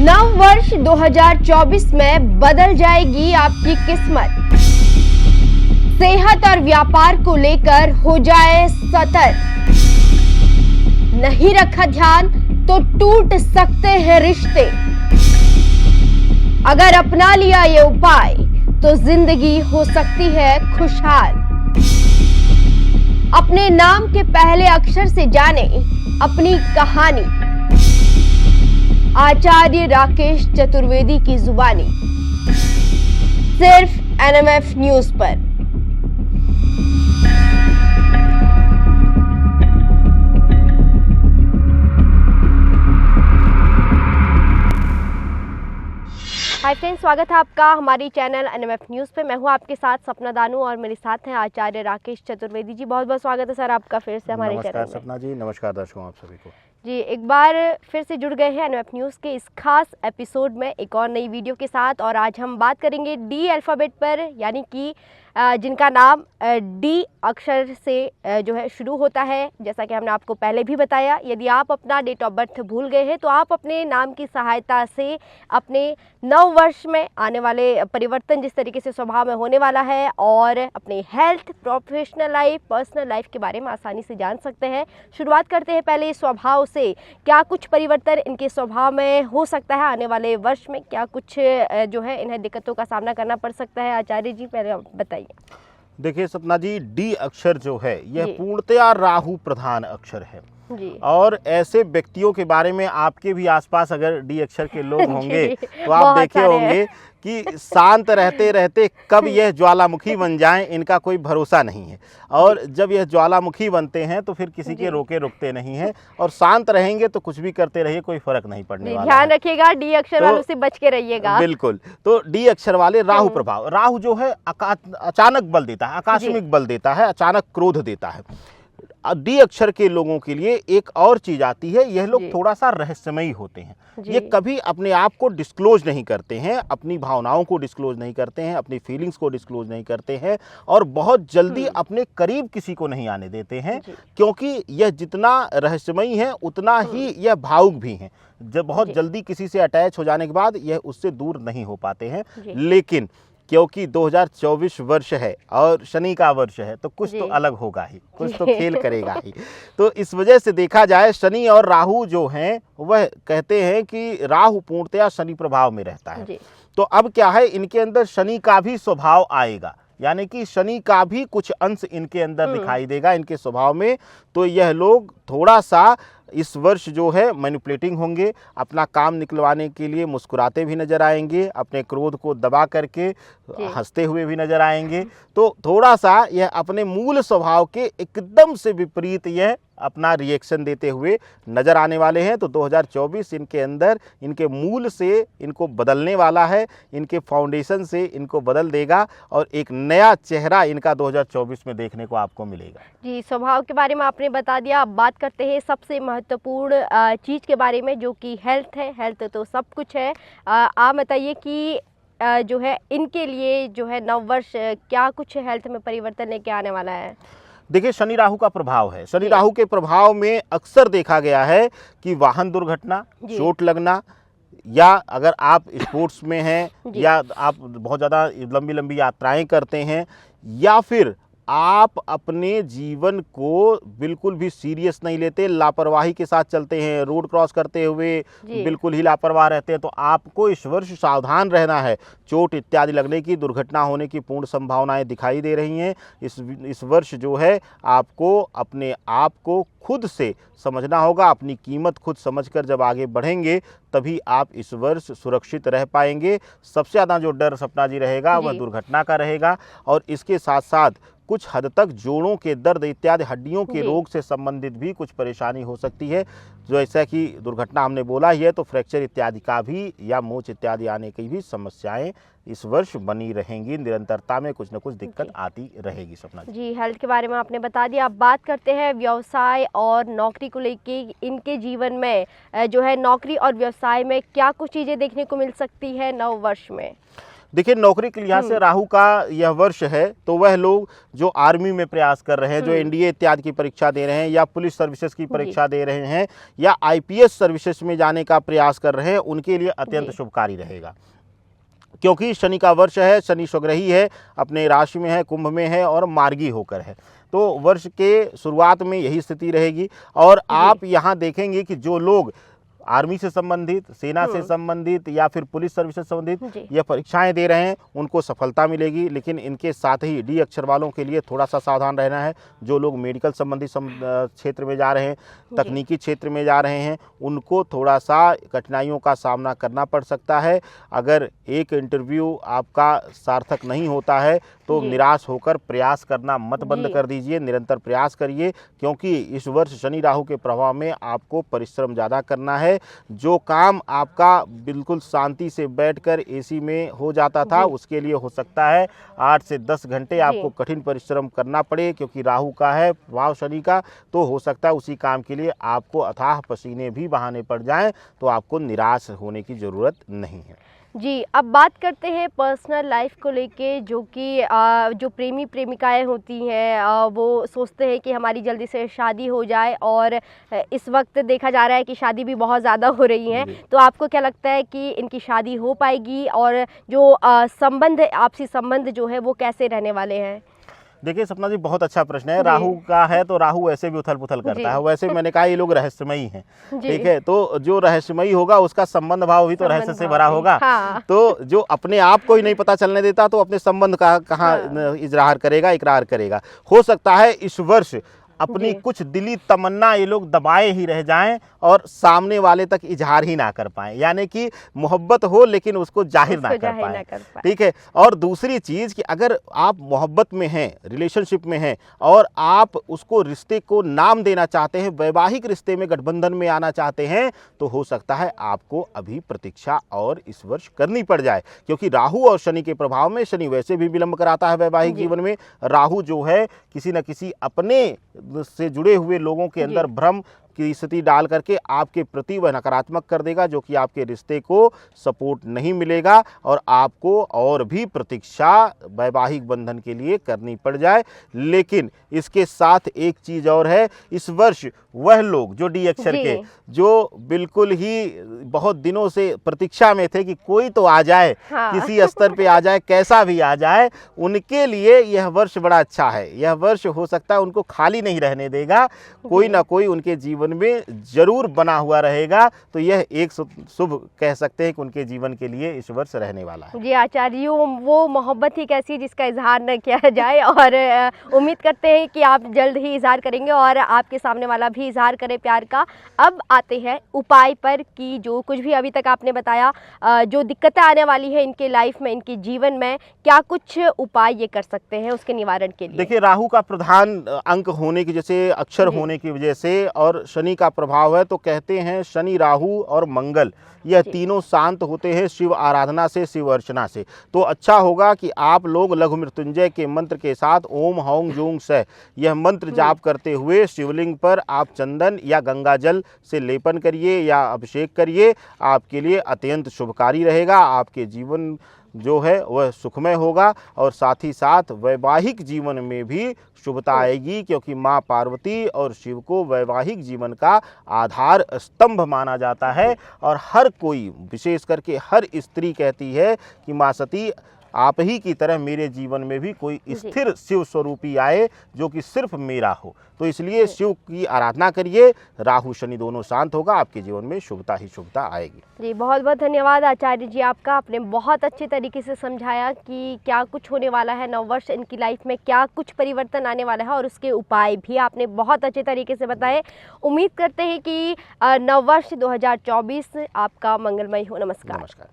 नव वर्ष 2024 में बदल जाएगी आपकी किस्मत। सेहत और व्यापार को लेकर हो जाए सतर्क। नहीं रखा ध्यान तो टूट सकते हैं रिश्ते। अगर अपना लिया ये उपाय तो जिंदगी हो सकती है खुशहाल। अपने नाम के पहले अक्षर से जाने अपनी कहानी। आचार्य राकेश चतुर्वेदी की जुबानी, सिर्फ NMF न्यूज पर। हाय फ्रेंड्स, स्वागत है आपका हमारी चैनल NMF न्यूज़ पे। मैं हूं आपके साथ सपना दानू और मेरे साथ हैं आचार्य राकेश चतुर्वेदी जी। बहुत बहुत स्वागत है सर आपका फिर से हमारे चैनल में। नमस्कार सपना जी, नमस्कार दर्शकों आप सभी को जी। एक बार फिर से जुड़ गए हैं NMF न्यूज़ के इस खास एपिसोड में एक और नई वीडियो के साथ। और आज हम बात करेंगे डी अल्फ़ाबेट पर, यानी कि जिनका नाम डी अक्षर से जो है शुरू होता है। जैसा कि हमने आपको पहले भी बताया, यदि आप अपना डेट ऑफ बर्थ भूल गए हैं तो आप अपने नाम की सहायता से अपने नव वर्ष में आने वाले परिवर्तन, जिस तरीके से स्वभाव में होने वाला है, और अपने health, professional life, personal life के बारे में आसानी से जान सकते हैं। शुरुआत करते हैं पहले स्वभाव से। क्या कुछ परिवर्तन इनके स्वभाव में हो सकता है आने वाले वर्ष में? क्या कुछ जो है इन्हें दिक्कतों का सामना करना पड़ सकता है? आचार्य जी पहले बताइए। देखिए सपना जी, डी अक्षर जो है यह पूर्णतया राहु प्रधान अक्षर है जी। और ऐसे व्यक्तियों के बारे में आपके भी आसपास अगर डी अक्षर के लोग होंगे तो आप देखे होंगे कि शांत रहते रहते कब यह ज्वालामुखी बन जाएं, इनका कोई भरोसा नहीं है। और जब यह ज्वालामुखी बनते हैं तो फिर किसी के रोके रुकते नहीं हैं, और शांत रहेंगे तो कुछ भी करते रहिए, कोई फर्क नहीं पड़ने वाला। ध्यान रखिएगा, डी अक्षर वालों से बच के रहिएगा। बिल्कुल। तो डी अक्षर वाले राहु प्रभाव, राहु जो है अचानक बल देता है, आकस्मिक बल देता है, अचानक क्रोध देता है। डी अक्षर के लोगों के लिए एक और चीज आती है, यह लोग थोड़ा सा रहस्यमयी होते हैं। ये कभी अपने आप को डिस्क्लोज नहीं करते हैं, अपनी भावनाओं को डिस्क्लोज नहीं करते हैं, अपनी फीलिंग्स को डिस्क्लोज नहीं करते हैं, और बहुत जल्दी अपने करीब किसी को नहीं आने देते हैं, क्योंकि यह जितना रहस्यमयी है उतना ही यह भावुक भी हैं। जब बहुत जल्दी किसी से अटैच हो जाने के बाद यह उससे दूर नहीं हो पाते हैं। लेकिन क्योंकि 2024 वर्ष है और शनि का वर्ष है तो कुछ तो अलग होगा ही, कुछ तो खेल करेगा ही। तो इस वजह से देखा जाए, शनि और राहु जो हैं वह कहते हैं कि राहु पूर्णतया शनि प्रभाव में रहता है। तो अब क्या है, इनके अंदर शनि का भी स्वभाव आएगा, यानी कि शनि का भी कुछ अंश इनके अंदर दिखाई देगा इनके स्वभाव में। तो यह लोग थोड़ा सा इस वर्ष जो है मैनिपुलेटिंग होंगे, अपना काम निकलवाने के लिए मुस्कुराते भी नजर आएंगे, अपने क्रोध को दबा करके हंसते हुए भी नजर आएंगे। तो थोड़ा सा यह अपने मूल स्वभाव के एकदम से विपरीत यह अपना रिएक्शन देते हुए नजर आने वाले हैं। तो 2024 इनके अंदर इनके मूल से इनको बदलने वाला है, इनके फाउंडेशन से इनको बदल देगा, और एक नया चेहरा इनका 2024 में देखने को आपको मिलेगा जी। स्वभाव के बारे में आपने बता दिया। अब बात करते हैं सबसे महत्वपूर्ण चीज़ के बारे में, जो कि हेल्थ है। हेल्थ तो सब कुछ है। आप बताइए कि जो है इनके लिए जो है नव वर्ष क्या कुछ हेल्थ में परिवर्तन लेके आने वाला है? देखिए, शनि राहु का प्रभाव है। शनि राहु के प्रभाव में अक्सर देखा गया है कि वाहन दुर्घटना, चोट लगना, या अगर आप स्पोर्ट्स में हैं, या आप बहुत ज़्यादा लंबी लंबी यात्राएं करते हैं, या फिर आप अपने जीवन को बिल्कुल भी सीरियस नहीं लेते, लापरवाही के साथ चलते हैं, रोड क्रॉस करते हुए बिल्कुल ही लापरवाह रहते हैं, तो आपको इस वर्ष सावधान रहना है। चोट इत्यादि लगने की, दुर्घटना होने की पूर्ण संभावनाएं दिखाई दे रही हैं। इस वर्ष जो है आपको अपने आप को खुद से समझना होगा। अपनी कीमत खुद समझकर जब आगे बढ़ेंगे तभी आप इस वर्ष सुरक्षित रह पाएंगे। सबसे ज़्यादा जो डर सपना जी रहेगा वह दुर्घटना का रहेगा, और इसके साथ साथ कुछ हद तक जोड़ों के दर्द इत्यादि हड्डियों के रोग से संबंधित भी कुछ परेशानी हो सकती है। जैसा कि दुर्घटना हमने बोला ही है, तो फ्रैक्चर इत्यादि का भी, या मोच इत्यादि आने की भी समस्याएं इस वर्ष बनी रहेंगी। निरंतरता में कुछ न कुछ दिक्कत आती रहेगी सपना जी। हेल्थ के बारे में आपने बता दिया। अब बात करते हैं व्यवसाय और नौकरी को लेके। इनके जीवन में जो है नौकरी और व्यवसाय में क्या कुछ चीज़ें देखने को मिल सकती है नव वर्ष में? देखिए, नौकरी के लिहाज से राहु का यह वर्ष है, तो वह लोग जो आर्मी में प्रयास कर रहे हैं, जो एनडीए इत्यादि की परीक्षा दे रहे हैं, या पुलिस सर्विसेज की परीक्षा दे रहे हैं, या आईपीएस सर्विसेज में जाने का प्रयास कर रहे हैं, उनके लिए अत्यंत शुभकारी रहेगा। क्योंकि शनि का वर्ष है, शनि स्वग्रही है, अपने राशि में है, कुंभ में है और मार्गी होकर है। तो वर्ष के शुरुआत में यही स्थिति रहेगी। और आप यहाँ देखेंगे कि जो लोग आर्मी से संबंधित, सेना से संबंधित या फिर पुलिस सर्विस से संबंधित यह परीक्षाएं दे रहे हैं, उनको सफलता मिलेगी। लेकिन इनके साथ ही डी अक्षर वालों के लिए थोड़ा सा सावधान रहना है। जो लोग मेडिकल संबंधित क्षेत्र में जा रहे हैं, तकनीकी क्षेत्र में जा रहे हैं, उनको थोड़ा सा कठिनाइयों का सामना करना पड़ सकता है। अगर एक इंटरव्यू आपका सार्थक नहीं होता है तो निराश होकर प्रयास करना मत बंद कर दीजिए, निरंतर प्रयास करिए। क्योंकि इस वर्ष शनि राहु के प्रभाव में आपको परिश्रम ज़्यादा करना है। जो काम आपका बिल्कुल शांति से बैठकर एसी में हो जाता था, उसके लिए हो सकता है 8 से 10 घंटे आपको कठिन परिश्रम करना पड़े। क्योंकि राहु का है प्रभाव शनि का, तो हो सकता है उसी काम के लिए आपको अथाह पसीने भी बहाने पड़ जाएं। तो आपको निराश होने की ज़रूरत नहीं है। जी, अब बात करते हैं पर्सनल लाइफ को लेके, जो कि जो प्रेमी प्रेमिकाएं होती हैं वो सोचते हैं कि हमारी जल्दी से शादी हो जाए, और इस वक्त देखा जा रहा है कि शादी भी बहुत ज़्यादा हो रही हैं। तो आपको क्या लगता है कि इनकी शादी हो पाएगी, और जो संबंध, आपसी संबंध जो है वो कैसे रहने वाले हैं? देखिए सपना जी, बहुत अच्छा प्रश्न है। राहु का है तो राहु ऐसे भी उथल पुथल करता है। वैसे मैंने कहा ये लोग रहस्यमयी हैं, ठीक है। तो जो रहस्यमयी होगा उसका संबंध भाव भी तो रहस्य से भरा होगा। तो जो अपने आप को ही नहीं पता चलने देता, तो अपने संबंध का कहाँ इजहार करेगा, इकरार करेगा। हो सकता है इस वर्ष अपनी कुछ दिली तमन्ना ये लोग दबाए ही रह जाएं और सामने वाले तक इजहार ही ना कर पाएं। यानी कि मोहब्बत हो लेकिन उसको जाहिर ना कर पाएं, ठीक है। और दूसरी चीज़ कि अगर आप मोहब्बत में हैं, रिलेशनशिप में हैं, और आप उसको रिश्ते को नाम देना चाहते हैं, वैवाहिक रिश्ते में गठबंधन में आना चाहते हैं, तो हो सकता है आपको अभी प्रतीक्षा और इस वर्ष करनी पड़ जाए। क्योंकि राहु और शनि के प्रभाव में, शनि वैसे भी विलंब कराता है वैवाहिक जीवन में, राहु जो है किसी न किसी अपने से जुड़े हुए लोगों के अंदर भ्रम की स्थिति डाल करके आपके प्रति वह नकारात्मक कर देगा, जो कि आपके रिश्ते को सपोर्ट नहीं मिलेगा और आपको और भी प्रतीक्षा वैवाहिक बंधन के लिए करनी पड़ जाए। लेकिन इसके साथ एक चीज़ और है, इस वर्ष वह लोग जो डी अक्षर के, जो बिल्कुल ही बहुत दिनों से प्रतीक्षा में थे कि कोई तो आ जाए, किसी स्तर पे आ जाए, कैसा भी आ जाए, उनके लिए यह वर्ष बड़ा अच्छा है। यह वर्ष हो सकता है उनको खाली नहीं रहने देगा, कोई ना कोई उनके जीवन में जरूर बना हुआ रहेगा। तो यह एक शुभ कह सकते हैं कि उनके जीवन के लिए इस वर्ष रहने वाला है। जी आचार्य, वो मोहब्बत ही कैसी है जिसका इजहार न किया जाए, और उम्मीद करते हैं कि आप जल्द ही इजहार करेंगे और आपके सामने वाला भी इजहार करे प्यार का। अब आते हैं उपाय पर, कि जो कुछ भी अभी तक आपने बताया, जो दिक्कतें आने वाली है इनके लाइफ में, इनके जीवन में, क्या कुछ उपाय ये कर सकते हैं उसके निवारण के लिए? देखिए, राहु का प्रधान अंक होने की, जैसे अक्षर होने की वजह से, और शनि का प्रभाव है, तो कहते हैं शनि, राहु और मंगल, यह तीनों शांत होते हैं शिव आराधना से, शिव अर्चना से। तो अच्छा होगा कि आप लोग लघु मृत्युंजय के मंत्र के साथ ओम हौं जूं सह यह मंत्र जाप करते हुए शिवलिंग पर आप चंदन या गंगा जल से लेपन करिए या अभिषेक करिए। आपके लिए अत्यंत शुभकारी रहेगा। आपके जीवन जो है वह सुखमय होगा, और साथ ही साथ वैवाहिक जीवन में भी शुभता आएगी। क्योंकि माँ पार्वती और शिव को वैवाहिक जीवन का आधार स्तंभ माना जाता है। और हर कोई, विशेष करके हर स्त्री कहती है कि माँ सती, आप ही की तरह मेरे जीवन में भी कोई स्थिर शिव स्वरूपी आए, जो कि सिर्फ मेरा हो। तो इसलिए शिव की आराधना करिए, राहु शनि दोनों शांत होगा, आपके जीवन में शुभता ही शुभता आएगी। जी बहुत बहुत धन्यवाद आचार्य जी आपका। आपने बहुत अच्छे तरीके से समझाया कि क्या कुछ होने वाला है नववर्ष, इनकी लाइफ में क्या कुछ परिवर्तन आने वाला है, और उसके उपाय भी आपने बहुत अच्छे तरीके से बताए। उम्मीद करते हैं कि नववर्ष 2024 आपका मंगलमय हो। नमस्कार।